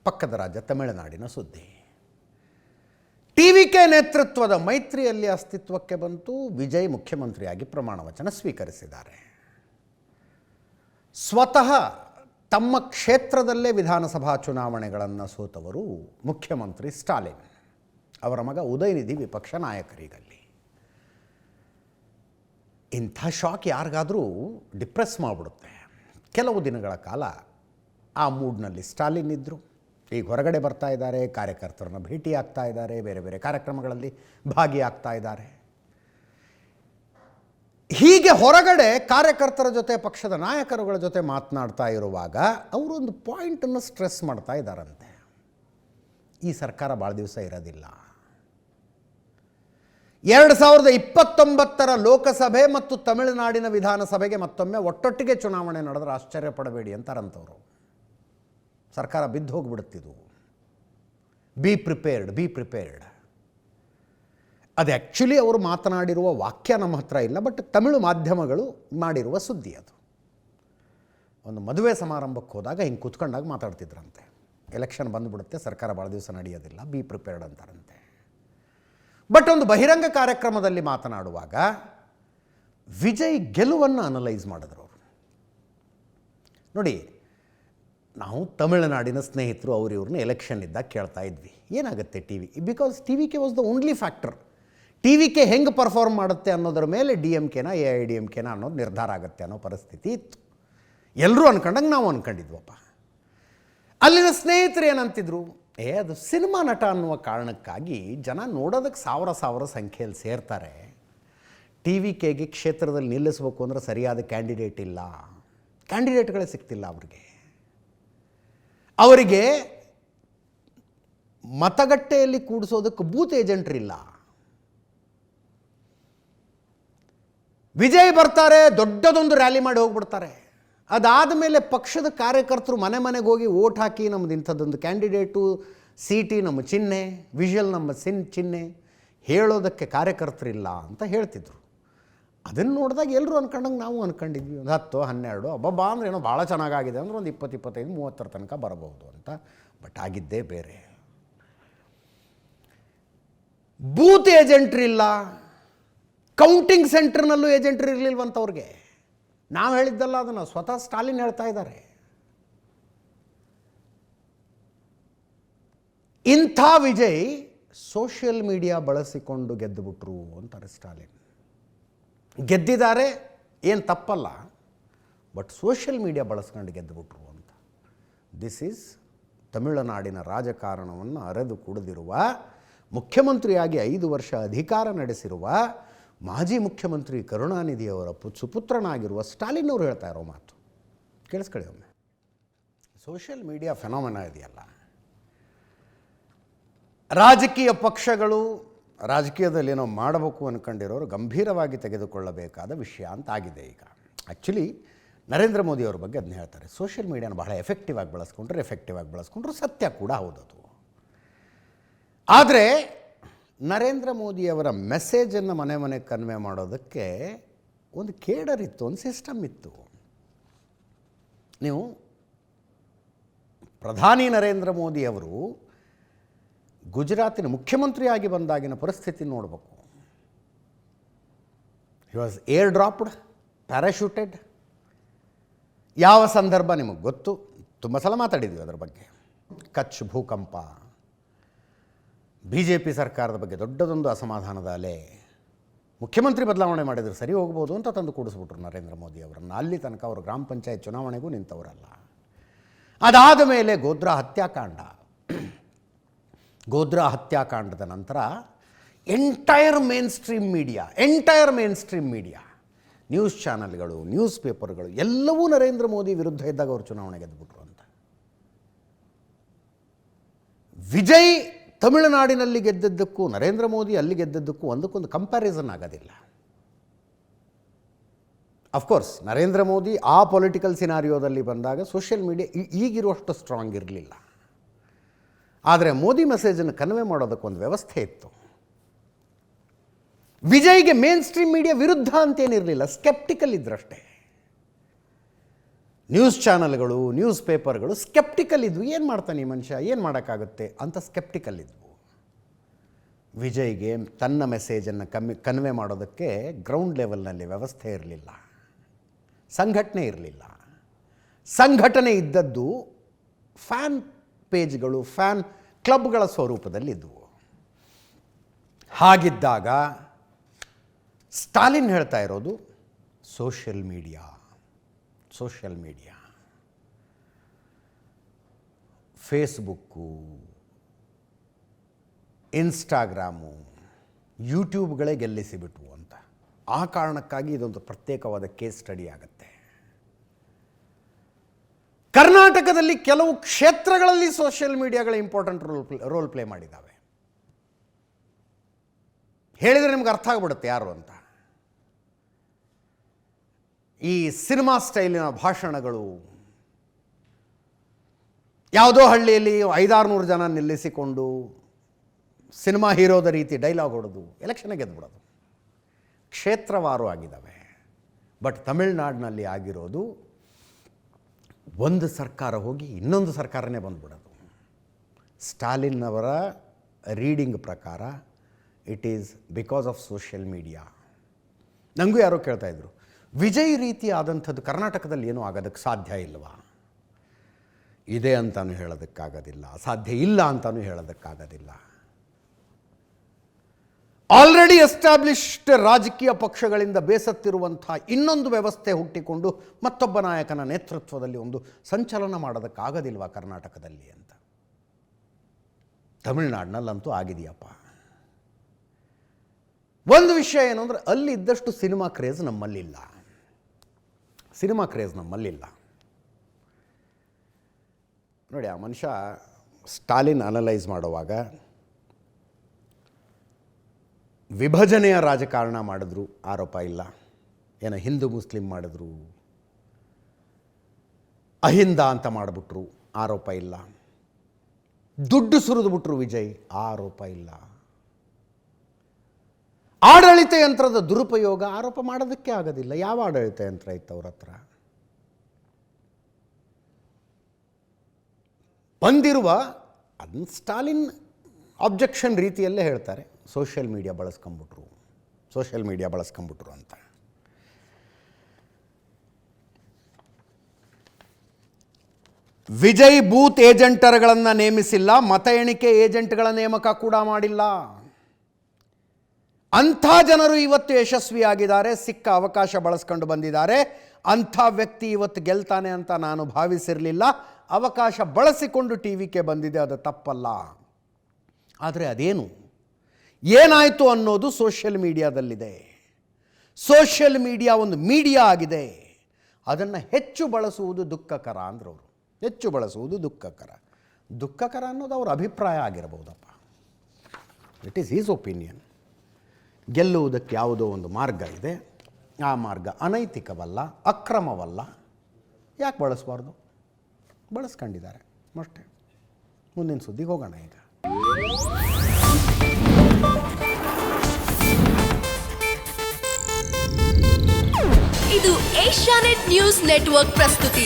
ಪಕ್ಕದ ರಾಜ್ಯ ತಮಿಳುನಾಡಿನ ಸುದ್ದಿ. ಟಿವಿಕೆ ನೇತೃತ್ವದ ಮೈತ್ರಿಯಲ್ಲಿ ಅಸ್ತಿತ್ವಕ್ಕೆ ಬಂತು. ವಿಜಯ್ ಮುಖ್ಯಮಂತ್ರಿಯಾಗಿ ಪ್ರಮಾಣ ವಚನ ಸ್ವೀಕರಿಸಿದ್ದಾರೆ. ಸ್ವತಃ ತಮ್ಮ ಕ್ಷೇತ್ರದಲ್ಲೇ ವಿಧಾನಸಭಾ ಚುನಾವಣೆಗಳನ್ನು ಸೋತವರು ಮುಖ್ಯಮಂತ್ರಿ ಸ್ಟಾಲಿನ್. ಅವರ ಮಗ ಉದಯನಿಧಿ ವಿಪಕ್ಷ ನಾಯಕರಿಗಲ್ಲಿ. ಇಂಥ ಶಾಕ್ ಯಾರಿಗಾದರೂ ಡಿಪ್ರೆಸ್ ಮಾಡಿಬಿಡುತ್ತೆ. ಕೆಲವು ದಿನಗಳ ಕಾಲ ಆ ಮೂಡ್ನಲ್ಲಿ ಸ್ಟಾಲಿನ್ ಇದ್ದರು. ಈಗ ಹೊರಗಡೆ ಬರ್ತಾ ಇದ್ದಾರೆ, ಕಾರ್ಯಕರ್ತರನ್ನ ಭೇಟಿ ಆಗ್ತಾ ಇದ್ದಾರೆ, ಬೇರೆ ಬೇರೆ ಕಾರ್ಯಕ್ರಮಗಳಲ್ಲಿ ಭಾಗಿಯಾಗ್ತಾ ಇದ್ದಾರೆ. ಹೀಗೆ ಹೊರಗಡೆ ಕಾರ್ಯಕರ್ತರ ಜೊತೆ, ಪಕ್ಷದ ನಾಯಕರುಗಳ ಜೊತೆ ಮಾತನಾಡ್ತಾ ಇರುವಾಗ ಅವರೊಂದು ಪಾಯಿಂಟನ್ನು ಸ್ಟ್ರೆಸ್ ಮಾಡ್ತಾ ಇದ್ದಾರಂತೆ. ಈ ಸರ್ಕಾರ ಭಾಳ ದಿವಸ ಇರೋದಿಲ್ಲ. 2029 ಲೋಕಸಭೆ ಮತ್ತು ತಮಿಳುನಾಡಿನ ವಿಧಾನಸಭೆಗೆ ಮತ್ತೊಮ್ಮೆ ಒಟ್ಟೊಟ್ಟಿಗೆ ಚುನಾವಣೆ ನಡೆದ್ರೆ ಆಶ್ಚರ್ಯ ಪಡಬೇಡಿ ಅಂತಾರಂಥವ್ರು. ಸರ್ಕಾರ ಬಿದ್ದು ಹೋಗಿಬಿಡುತ್ತಿದ್ದು. Be prepared. ಅದು ಆ್ಯಕ್ಚುಲಿ ಅವರು ಮಾತನಾಡಿರುವ ವಾಕ್ಯ ನಮ್ಮ ಹತ್ರ ಇಲ್ಲ, ಬಟ್ ತಮಿಳು ಮಾಧ್ಯಮಗಳು ಮಾಡಿರುವ ಸುದ್ದಿ ಅದು. ಒಂದು ಮದುವೆ ಸಮಾರಂಭಕ್ಕೆ ಹೋದಾಗ ಹಿಂಗೆ ಕೂತ್ಕೊಂಡಾಗ ಮಾತಾಡ್ತಿದ್ರಂತೆ. ಎಲೆಕ್ಷನ್ ಬಂದುಬಿಡುತ್ತೆ, ಸರ್ಕಾರ ಭಾಳ ದಿವಸ ನಡೆಯೋದಿಲ್ಲ, ಬಿ ಪ್ರಿಪೇರ್ಡ್ ಅಂತಾರಂತೆ. ಬಟ್ ಒಂದು ಬಹಿರಂಗ ಕಾರ್ಯಕ್ರಮದಲ್ಲಿ ಮಾತನಾಡುವಾಗ ವಿಜಯ್ ಗೆಲುವನ್ನು ಅನಲೈಸ್ ಮಾಡಿದ್ರು ಅವರು. ನೋಡಿ, ನಾವು ತಮಿಳುನಾಡಿನ ಸ್ನೇಹಿತರು ಇವ್ರನ್ನ ಎಲೆಕ್ಷನ್ ಇದ್ದಾಗ ಕೇಳ್ತಾ ಇದ್ವಿ, ಏನಾಗುತ್ತೆ T V, because T V K was the only factor. T V K ಹೆಂಗೆ ಪರ್ಫಾರ್ಮ್ ಮಾಡುತ್ತೆ ಅನ್ನೋದ್ರ ಮೇಲೆ ಡಿ ಎಮ್ ಕೆನ AIADMKನ ಅನ್ನೋದು ನಿರ್ಧಾರ ಆಗುತ್ತೆ ಅನ್ನೋ ಪರಿಸ್ಥಿತಿ ಇತ್ತು. ಎಲ್ಲರೂ ಅನ್ಕೊಂಡಂಗೆ ನಾವು ಅನ್ಕೊಂಡಿದ್ವಪ್ಪ. ಅಲ್ಲಿನ ಸ್ನೇಹಿತರು ಏನಂತಿದ್ರು, ಅದು ಸಿನಿಮಾ ನಟ ಅನ್ನುವ ಕಾರಣಕ್ಕಾಗಿ ಜನ ನೋಡೋದಕ್ಕೆ ಸಾವಿರ ಸಂಖ್ಯೆಯಲ್ಲಿ ಸೇರ್ತಾರೆ. ಟಿ ವಿ ಕೆಗೆ ಕ್ಷೇತ್ರದಲ್ಲಿ ನಿಲ್ಲಿಸಬೇಕು ಅಂದರೆ ಸರಿಯಾದ ಕ್ಯಾಂಡಿಡೇಟ್ ಇಲ್ಲ, ಕ್ಯಾಂಡಿಡೇಟ್ಗಳೇ ಸಿಗ್ತಿಲ್ಲ ಅವರಿಗೆ ಮತಗಟ್ಟೆಯಲ್ಲಿ ಕೂಡಿಸೋದಕ್ಕೆ ಬೂತ್ ಏಜೆಂಟ್ರಿಲ್ಲ. ವಿಜಯ್ ಬರ್ತಾರೆ, ದೊಡ್ಡದೊಂದು ರ್ಯಾಲಿ ಮಾಡಿ ಹೋಗ್ಬಿಡ್ತಾರೆ. ಅದಾದ ಮೇಲೆ ಪಕ್ಷದ ಕಾರ್ಯಕರ್ತರು ಮನೆಗೆ ಹೋಗಿ ಓಟ್ ಹಾಕಿ ನಮ್ಮದು ಇಂಥದ್ದೊಂದು ಕ್ಯಾಂಡಿಡೇಟು, ಸಿಟಿ ನಮ್ಮ ಚಿಹ್ನೆ, ವಿಷುವಲ್ ನಮ್ಮ ಚಿಹ್ನೆ ಹೇಳೋದಕ್ಕೆ ಕಾರ್ಯಕರ್ತರಿಲ್ಲ ಅಂತ ಹೇಳ್ತಿದ್ರು. ಅದನ್ನು ನೋಡಿದಾಗ ಎಲ್ಲರೂ ಅನ್ಕೊಂಡಂಗೆ ನಾವು ಅನ್ಕೊಂಡಿದ್ವಿ, ಒಂದು 10-12 ಅಬ್ಬಬ್ಬಾ ಅಂದ್ರೆ ಏನೋ ಭಾಳ ಚೆನ್ನಾಗಾಗಿದೆ ಅಂದ್ರೆ ಒಂದು 20-25-30 ತನಕ ಬರಬಹುದು ಅಂತ. ಬಟ್ ಆಗಿದ್ದೇ ಬೇರೆ. ಬೂತ್ ಏಜೆಂಟ್ರಿಲ್ಲ, ಕೌಂಟಿಂಗ್ ಸೆಂಟರ್ನಲ್ಲೂ ಏಜೆಂಟ್ರಿ ಇರಲಿಲ್ವಂತವ್ರಿಗೆ. ನಾವು ಹೇಳಿದ್ದಲ್ಲ, ಅದನ್ನು ಸ್ವತಃ ಸ್ಟಾಲಿನ್ ಹೇಳ್ತಾ ಇದ್ದಾರೆ. ಇಂಥ ವಿಜಯ್ ಸೋಷಿಯಲ್ ಮೀಡಿಯಾ ಬಳಸಿಕೊಂಡು ಗೆದ್ದುಬಿಟ್ರು ಅಂತಾರೆ ಸ್ಟಾಲಿನ್. ಗೆದ್ದಿದ್ದಾರೆ, ಏನು ತಪ್ಪಲ್ಲ, ಬಟ್ ಸೋಷಿಯಲ್ ಮೀಡಿಯಾ ಬಳಸ್ಕೊಂಡು ಗೆದ್ದುಬಿಟ್ರು ಅಂತ. ದಿಸ್ ಈಸ್ ತಮಿಳುನಾಡಿನ ರಾಜಕಾರಣವನ್ನು ಅರೆದು ಕುಡಿದಿರುವ, ಮುಖ್ಯಮಂತ್ರಿಯಾಗಿ 5 ವರ್ಷ ಅಧಿಕಾರ ನಡೆಸಿರುವ ಮಾಜಿ ಮುಖ್ಯಮಂತ್ರಿ ಕರುಣಾನಿಧಿಯವರ ಸುಪುತ್ರನಾಗಿರುವ ಸ್ಟಾಲಿನ್ ಅವರು ಹೇಳ್ತಾ ಇರೋ ಮಾತು ಕೇಳಿಸ್ಕೊಳ್ಳಿ ಒಮ್ಮೆ. ಸೋಷಿಯಲ್ ಮೀಡಿಯಾ ಫೆನಾಮಿನಾ ಇದೆಯಲ್ಲ, ರಾಜಕೀಯ ಪಕ್ಷಗಳು ರಾಜಕೀಯದಲ್ಲಿ ಏನೋ ಮಾಡಬೇಕು ಅಂದ್ಕೊಂಡಿರೋರು ಗಂಭೀರವಾಗಿ ತೆಗೆದುಕೊಳ್ಳಬೇಕಾದ ವಿಷಯ ಅಂತ ಆಗಿದೆ ಈಗ. ಆ್ಯಕ್ಚುಲಿ ನರೇಂದ್ರ ಮೋದಿಯವ್ರ ಬಗ್ಗೆ ಅದನ್ನ ಹೇಳ್ತಾರೆ, ಸೋಷಿಯಲ್ ಮೀಡಿಯಾನ ಬಹಳ ಎಫೆಕ್ಟಿವ್ ಆಗಿ ಬಳಸ್ಕೊಂಡ್ರು ಸತ್ಯ ಕೂಡ ಹೌದದು. ಆದರೆ ನರೇಂದ್ರ ಮೋದಿಯವರ ಮೆಸೇಜನ್ನು ಮನೆ ಕನ್ವೆ ಮಾಡೋದಕ್ಕೆ ಒಂದು ಕೇಡರ್ ಇತ್ತು, ಒಂದು ಸಿಸ್ಟಮ್ ಇತ್ತು. ನೀವು ಪ್ರಧಾನಿ ನರೇಂದ್ರ ಮೋದಿಯವರು ಗುಜರಾತಿನ ಮುಖ್ಯಮಂತ್ರಿಯಾಗಿ ಬಂದಾಗಿನ ಪರಿಸ್ಥಿತಿ ನೋಡಬೇಕು. He was air dropped, parachuted. ಯಾವ ಸಂದರ್ಭ ನಿಮಗೆ ಗೊತ್ತು, ತುಂಬ ಸಲ ಮಾತಾಡಿದ್ವಿ ಅದರ ಬಗ್ಗೆ. ಕಚ್ ಭೂಕಂಪ, BJP ಸರ್ಕಾರದ ಬಗ್ಗೆ ದೊಡ್ಡದೊಂದು ಅಸಮಾಧಾನದ ಅಲೆ. ಮುಖ್ಯಮಂತ್ರಿ ಬದಲಾವಣೆ ಮಾಡಿದರೆ ಸರಿ ಹೋಗ್ಬೋದು ಅಂತ ತಂದು ಕೂಡಿಸ್ಬಿಟ್ರು ನರೇಂದ್ರ ಮೋದಿ ಅವರನ್ನು. ಅಲ್ಲಿ ತನಕ ಅವರು ಗ್ರಾಮ ಪಂಚಾಯತ್ ಚುನಾವಣೆಗೂ ನಿಂತವರಲ್ಲ. ಅದಾದ ಮೇಲೆ ಗೋಧ್ರಾ ಹತ್ಯಾಕಾಂಡದ ನಂತರ entire main stream media, news ಚಾನಲ್ಗಳು, ನ್ಯೂಸ್ ಪೇಪರ್ಗಳು ಎಲ್ಲವೂ ನರೇಂದ್ರ ಮೋದಿ ವಿರುದ್ಧ ಇದ್ದಾಗ ಅವರು ಚುನಾವಣೆ ಗೆದ್ದುಬಿಟ್ರು ಅಂತ. ವಿಜಯ್ ತಮಿಳುನಾಡಿನಲ್ಲಿ ಗೆದ್ದದ್ದಕ್ಕೂ ನರೇಂದ್ರ ಮೋದಿ ಅಲ್ಲಿ ಗೆದ್ದದ್ದಕ್ಕೂ ಒಂದಕ್ಕೊಂದು ಕಂಪ್ಯಾರಿಸನ್ ಆಗೋದಿಲ್ಲ. ಅಫ್ಕೋರ್ಸ್ ನರೇಂದ್ರ ಮೋದಿ ಆ ಪೊಲಿಟಿಕಲ್ ಸಿನಾರಿಯೋದಲ್ಲಿ ಬಂದಾಗ ಸೋಷಿಯಲ್ ಮೀಡಿಯಾ ಈಗಿರುವಷ್ಟು ಸ್ಟ್ರಾಂಗ್ ಇರಲಿಲ್ಲ. ಆದರೆ ಮೋದಿ ಮೆಸೇಜನ್ನು ಕನ್ವೆ ಮಾಡೋದಕ್ಕೊಂದು ವ್ಯವಸ್ಥೆ ಇತ್ತು. ವಿಜಯ್ಗೆ ಮೇನ್ ಸ್ಟ್ರೀಮ್ ಮೀಡಿಯಾ ವಿರುದ್ಧ ಅಂತೇನಿರಲಿಲ್ಲ, ಸ್ಕೆಪ್ಟಿಕಲ್ ಇದ್ರಷ್ಟೇ. ನ್ಯೂಸ್ ಚಾನಲ್ಗಳು, ನ್ಯೂಸ್ ಪೇಪರ್ಗಳು ಸ್ಕೆಪ್ಟಿಕಲ್ ಇದ್ವು. ಏನು ಮಾಡ್ತಾನೆ ಈ ಮನುಷ್ಯ, ಏನು ಮಾಡೋಕ್ಕಾಗುತ್ತೆ ಅಂತ ಸ್ಕೆಪ್ಟಿಕಲ್ ಇದ್ವು. ವಿಜಯ್ಗೆ ತನ್ನ ಮೆಸೇಜನ್ನು ಕನ್ವೆ ಮಾಡೋದಕ್ಕೆ ಗ್ರೌಂಡ್ ಲೆವೆಲ್ನಲ್ಲಿ ವ್ಯವಸ್ಥೆ ಇರಲಿಲ್ಲ, ಸಂಘಟನೆ ಇರಲಿಲ್ಲ. ಸಂಘಟನೆ ಇದ್ದದ್ದು ಫ್ಯಾನ್ ಪೇಜ್ಗಳು, ಫ್ಯಾನ್ ಕ್ಲಬ್ಗಳ ಸ್ವರೂಪದಲ್ಲಿದ್ದವು. ಹಾಗಿದ್ದಾಗ ಸ್ಟಾಲಿನ್ ಹೇಳ್ತಾ ಇರೋದು ಸೋಷಿಯಲ್ ಮೀಡಿಯಾ, ಫೇಸ್ಬುಕ್ಕು, ಇನ್ಸ್ಟಾಗ್ರಾಮು, ಯೂಟ್ಯೂಬ್ಗಳೇ ಗೆಲ್ಲಿಸಿಬಿಟ್ವು ಅಂತ. ಆ ಕಾರಣಕ್ಕಾಗಿ ಇದೊಂದು ಪ್ರತ್ಯೇಕವಾದ ಕೇಸ್ ಸ್ಟಡಿ ಆಗುತ್ತೆ. ಕರ್ನಾಟಕದಲ್ಲಿ ಕೆಲವು ಕ್ಷೇತ್ರಗಳಲ್ಲಿ ಸೋಷಿಯಲ್ ಮೀಡಿಯಾಗಳ ಇಂಪಾರ್ಟೆಂಟ್ ರೋಲ್ ಪ್ಲೇ ಮಾಡಿದ್ದಾವೆ. ಹೇಳಿದರೆ ನಿಮ್ಗೆ ಅರ್ಥ ಆಗ್ಬಿಡುತ್ತೆ ಯಾರು ಅಂತ. ಈ ಸಿನಿಮಾ ಸ್ಟೈಲಿನ ಭಾಷಣಗಳು, ಯಾವುದೋ ಹಳ್ಳಿಯಲ್ಲಿ 500-600 ಜನ ನಿಲ್ಲಿಸಿಕೊಂಡು ಸಿನಿಮಾ ಹೀರೋದ ರೀತಿ ಡೈಲಾಗ್ ಹೊಡೆದು ಎಲೆಕ್ಷನ್ಗೆ ಗೆದ್ದುಬಿಡೋದು ಕ್ಷೇತ್ರವಾರು ಆಗಿದ್ದಾವೆ. ಬಟ್ ತಮಿಳುನಾಡಿನಲ್ಲಿ ಆಗಿರೋದು ಒಂದು ಸರ್ಕಾರ ಹೋಗಿ ಇನ್ನೊಂದು ಸರ್ಕಾರನೇ ಬಂದುಬಿಡೋದು. ಸ್ಟಾಲಿನ್ ಅವರ ರೀಡಿಂಗ್ ಪ್ರಕಾರ it is because of social media. ನನಗೂ ಯಾರೋ ಕೇಳ್ತಾಯಿದ್ರು, ವಿಜಯ್ ರೀತಿ ಆದಂಥದ್ದು ಕರ್ನಾಟಕದಲ್ಲಿ ಏನೂ ಆಗೋದಕ್ಕೆ ಸಾಧ್ಯ ಇಲ್ವಾ? ಇದೆ ಅಂತಲೂ ಹೇಳೋದಕ್ಕಾಗೋದಿಲ್ಲ, ಸಾಧ್ಯ ಇಲ್ಲ ಅಂತಲೂ ಹೇಳೋದಕ್ಕಾಗೋದಿಲ್ಲ. ಆಲ್ರೆಡಿ ಎಸ್ಟಾಬ್ಲಿಷ್ಡ್ ರಾಜಕೀಯ ಪಕ್ಷಗಳಿಂದ ಬೇಸತ್ತಿರುವಂಥ ಇನ್ನೊಂದು ವ್ಯವಸ್ಥೆ ಹುಟ್ಟಿಕೊಂಡು ಮತ್ತೊಬ್ಬ ನಾಯಕನ ನೇತೃತ್ವದಲ್ಲಿ ಒಂದು ಸಂಚಲನ ಮಾಡೋದಕ್ಕಾಗೋದಿಲ್ವಾ ಕರ್ನಾಟಕದಲ್ಲಿ ಅಂತ. ತಮಿಳುನಾಡಿನಲ್ಲಂತೂ ಆಗಿದೆಯಪ್ಪ. ಒಂದು ವಿಷಯ ಏನು ಅಂದರೆ, ಅಲ್ಲಿ ಇದ್ದಷ್ಟು ಸಿನಿಮಾ ಕ್ರೇಜ್ ನಮ್ಮಲ್ಲಿಲ್ಲ. ನೋಡಿ, ಆ ಮನುಷ್ಯ ಸ್ಟಾಲಿನ್ ಅನಲೈಸ್ ಮಾಡುವಾಗ ವಿಭಜನೆಯ ರಾಜಕಾರಣ ಮಾಡಿದ್ರು, ಆರೋಪ ಇಲ್ಲ. ಏನೋ ಹಿಂದೂ ಮುಸ್ಲಿಂ ಮಾಡಿದ್ರು, ಅಹಿಂದ ಅಂತ ಮಾಡಿಬಿಟ್ರು, ಆರೋಪ ಇಲ್ಲ. ದುಡ್ಡು ಸುರಿದುಬಿಟ್ರು ವಿಜಯ್, ಆರೋಪ ಇಲ್ಲ. ಆಡಳಿತ ಯಂತ್ರದ ದುರುಪಯೋಗ, ಆರೋಪ ಮಾಡೋದಕ್ಕೆ ಆಗೋದಿಲ್ಲ. ಯಾವ ಆಡಳಿತ ಯಂತ್ರ ಇತ್ತು ಅವ್ರ ಹತ್ರ? ಬಂದಿರುವ ಅದನ್ನು ಸ್ಟಾಲಿನ್ ಆಬ್ಜೆಕ್ಷನ್ ರೀತಿಯಲ್ಲೇ ಹೇಳ್ತಾರೆ, ಸೋಷಿಯಲ್ ಮೀಡಿಯಾ ಬಳಸ್ಕೊಂಬಿಟ್ರು ಅಂತ. ವಿಜಯ್ ಬೂತ್ ಏಜೆಂಟರ್ಗಳನ್ನು ನೇಮಿಸಿಲ್ಲ, ಮತ ಎಣಿಕೆ ಏಜೆಂಟ್ಗಳ ನೇಮಕ ಕೂಡ ಮಾಡಿಲ್ಲ. ಅಂಥ ಜನರು ಇವತ್ತು ಯಶಸ್ವಿಯಾಗಿದ್ದಾರೆ, ಸಿಕ್ಕ ಅವಕಾಶ ಬಳಸ್ಕೊಂಡು ಬಂದಿದ್ದಾರೆ. ಅಂಥ ವ್ಯಕ್ತಿ ಇವತ್ತು ಗೆಲ್ತಾನೆ ಅಂತ ನಾನು ಭಾವಿಸಿರಲಿಲ್ಲ. ಅವಕಾಶ ಬಳಸಿಕೊಂಡು ಟಿವಿಗೆ ಬಂದಿದೆ, ಅದು ತಪ್ಪಲ್ಲ. ಆದರೆ ಅದೇನು ಏನಾಯಿತು ಅನ್ನೋದು ಸೋಷಿಯಲ್ ಮೀಡಿಯಾದಲ್ಲಿದೆ. ಸೋಷಿಯಲ್ ಮೀಡಿಯಾ ಒಂದು ಮೀಡಿಯಾ ಆಗಿದೆ, ಅದನ್ನು ಹೆಚ್ಚು ಬಳಸುವುದು ದುಃಖಕರ ಅಂದರು ಅವರು. ಹೆಚ್ಚು ಬಳಸುವುದು ದುಃಖಕರ ಅನ್ನೋದು ಅವರ ಅಭಿಪ್ರಾಯ ಆಗಿರಬಹುದಪ್ಪ. It is his opinion. ಗೆಲ್ಲುವುದಕ್ಕೆ ಯಾವುದೋ ಒಂದು ಮಾರ್ಗ ಇದೆ, ಆ ಮಾರ್ಗ ಅನೈತಿಕವಲ್ಲ, ಅಕ್ರಮವಲ್ಲ, ಯಾಕೆ ಬಳಸಬಾರ್ದು? ಬಳಸ್ಕೊಂಡಿದ್ದಾರೆ ಅಷ್ಟೇ. ಮುಂದಿನ ಸುದ್ದಿಗೆ ಹೋಗೋಣ ಈಗ. ಇದು ಏಷ್ಯಾನೆಟ್ ನ್ಯೂಸ್ ನೆಟ್ವರ್ಕ್ ಪ್ರಸ್ತುತಿ.